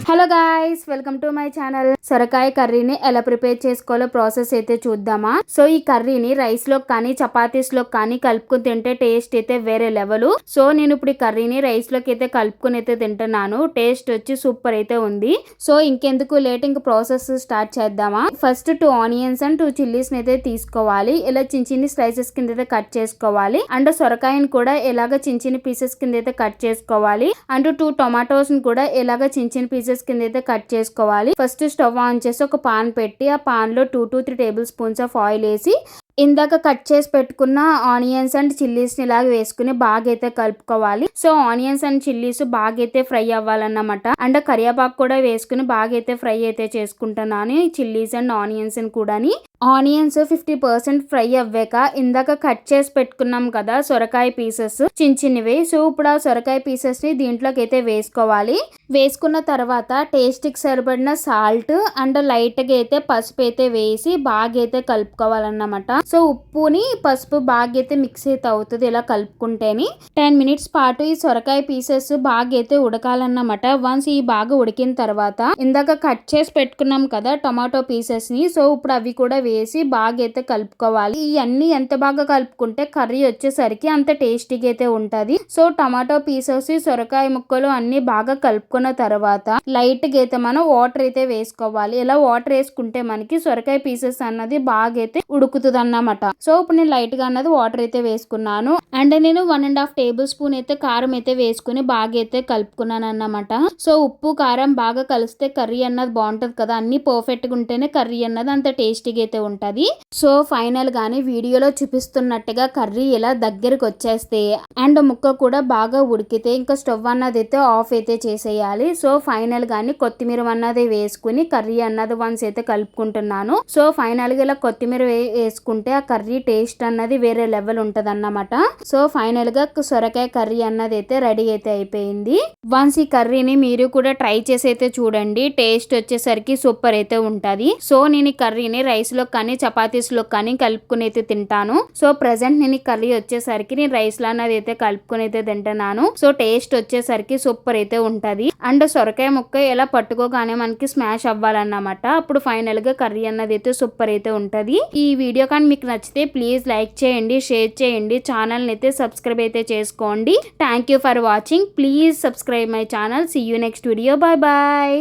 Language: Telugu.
Hello guys, welcome to my channel. సొరకాయ కర్రీని ఎలా ప్రిపేర్ చేసుకోవాలో ప్రాసెస్ అయితే చూద్దామా. సో ఈ కర్రీని రైస్ లో కానీ చపాతీస్ లో కానీ కలుపుకుని తింటే టేస్ట్ అయితే వేరే లెవెల్. సో నేను ఇప్పుడు ఈ కర్రీని రైస్ లోకి అయితే కలుపుకుని అయితే తింటున్నాను. టేస్ట్ వచ్చి సూపర్ అయితే ఉంది. సో ఇంకెందుకు లేట్, ఇంక ప్రాసెస్ స్టార్ట్ చేద్దామా. ఫస్ట్ 2 ఆనియన్స్ అండ్ 2 చిల్లీస్ అయితే తీసుకోవాలి. ఇలా చిన్న చిన్న స్లైసెస్ కింద అయితే కట్ చేసుకోవాలి. అండ్ సొరకాయని కూడా ఇలాగ చిన్న చిన్న పీసెస్ కింద అయితే కట్ చేసుకోవాలి. అండ్ 2 టొమాటోస్ కూడా ఇలాగ చిన్న చిన్న పీసెస్ కింద అయితే కట్ చేసుకోవాలి. ఫస్ట్ స్టవ్ ఆన్ చేసి ఒక పాన్ పెట్టి ఆ పాన్ లో 2 to 3 table spoons of oil వేసి ఇందాక కట్ చేసి పెట్టుకున్న ఆనియన్స్ అండ్ చిల్లీస్ ని ఇలాగ వేసుకుని బాగా అయితే కలుపుకోవాలి. సో ఆనియన్స్ అండ్ చిల్లీస్ బాగా అయితే ఫ్రై అవ్వాలన్నమాట. అండ్ కరివేపాకు కూడా వేసుకుని బాగా అయితే ఫ్రై అయితే చేసుకుంటున్నాను. చిల్లీస్ అండ్ ఆనియన్స్ కూడా ఆనియన్స్ 50% ఫ్రై అవ్వాక ఇందాక కట్ చేసి పెట్టుకున్నాం కదా సొరకాయ పీసెస్ చిన్న చిన్నవి. సో ఇప్పుడు ఆ సొరకాయ పీసెస్ ని దీంట్లోకి అయితే వేసుకోవాలి. వేసుకున్న తర్వాత టేస్ట్ కి సరిపడిన సాల్ట్ అండ్ లైట్ గా అయితే పసుపు అయితే వేసి బాగా అయితే కలుపుకోవాలన్నమాట. సో ఉప్పుని పసుపు బాగా అయితే మిక్స్ అయితే అవుతుంది ఇలా కలుపుకుంటేని. 10 minutes పాటు ఈ సొరకాయ పీసెస్ బాగా అయితే ఉడకాలన్నమాట. వన్స్ ఈ బాగా ఉడికిన తర్వాత ఇందాక కట్ చేసి పెట్టుకున్నాం కదా టొమాటో పీసెస్ ని, సో ఇప్పుడు అవి కూడా వేసి బాగా అయితే కలుపుకోవాలి. ఇవన్నీ ఎంత బాగా కలుపుకుంటే కర్రీ వచ్చేసరికి అంత టేస్టీగా అయితే ఉంటది. సో టమాటో పీసెస్ సొరకాయ ముక్కలు అన్ని బాగా కలుపుకున్న తర్వాత లైట్ గా అయితే మనం వాటర్ అయితే వేసుకోవాలి. ఇలా వాటర్ వేసుకుంటే మనకి సొరకాయ పీసెస్ అన్నది బాగా అయితే ఉడుకుతుంది అన్నమాట. సో ఇప్పుడు నేను లైట్ గా అన్నది వాటర్ అయితే వేసుకున్నాను. అండ్ నేను 1.5 టేబుల్ స్పూన్ అయితే కారం అయితే వేసుకుని బాగా అయితే కలుపుకున్నాను అన్నమాట. సో ఉప్పు కారం బాగా కలిస్తే కర్రీ అన్నది బాగుంటది కదా. అన్ని పర్ఫెక్ట్ గా ఉంటేనే కర్రీ అన్నది అంత టేస్టీగా అయితే ఉంటది. సో ఫైనల్ గానీ వీడియోలో చూపిస్తున్నట్టుగా కర్రీ ఇలా దగ్గరకు వచ్చేస్తే అండ్ ముక్క కూడా బాగా ఉడికితే ఇంకా స్టవ్ అన్నది అయితే ఆఫ్ అయితే చేసేయాలి. సో ఫైనల్ గానీ కొత్తిమీర అన్నది వేసుకుని కర్రీ అన్నది వన్స్ అయితే కలుపుకుంటున్నాను. సో ఫైనల్ గా ఇలా కొత్తిమీర వేసుకుంటే ఆ కర్రీ టేస్ట్ అన్నది వేరే లెవెల్ ఉంటది అన్నమాట. సో ఫైనల్ గా సొరకాయ కర్రీ అన్నది అయితే రెడీ అయితే అయిపోయింది. వన్స్ ఈ కర్రీని మీరు కూడా ట్రై చేసి అయితే చూడండి. టేస్ట్ వచ్చేసరికి సూపర్ అయితే ఉంటది. సో నేను ఈ కర్రీని రైస్ లో కానీ చపాతీస్ లో కానీ కలుపుకుని అయితే తింటాను. సో ప్రెసెంట్ నేను ఈ కర్రీ వచ్చేసరికి నేను రైస్ లో అన్నది అయితే కలుపుకుని అయితే తింటున్నాను. సో టేస్ట్ వచ్చేసరికి సూపర్ అయితే ఉంటది. అండ్ సొరకాయ ముక్క ఎలా పట్టుకోగానే మనకి స్మాష్ అవ్వాలన్నమాట. అప్పుడు ఫైనల్ గా కర్రీ అన్నది అయితే సూపర్ అయితే ఉంటది. ఈ వీడియో కానీ మీకు నచ్చితే ప్లీజ్ లైక్ చేయండి, షేర్ చేయండి, ఛానల్ ని అయితే సబ్స్క్రైబ్ అయితే చేసుకోండి. Thank you for watching. Please subscribe my channel. See you next video. Bye bye.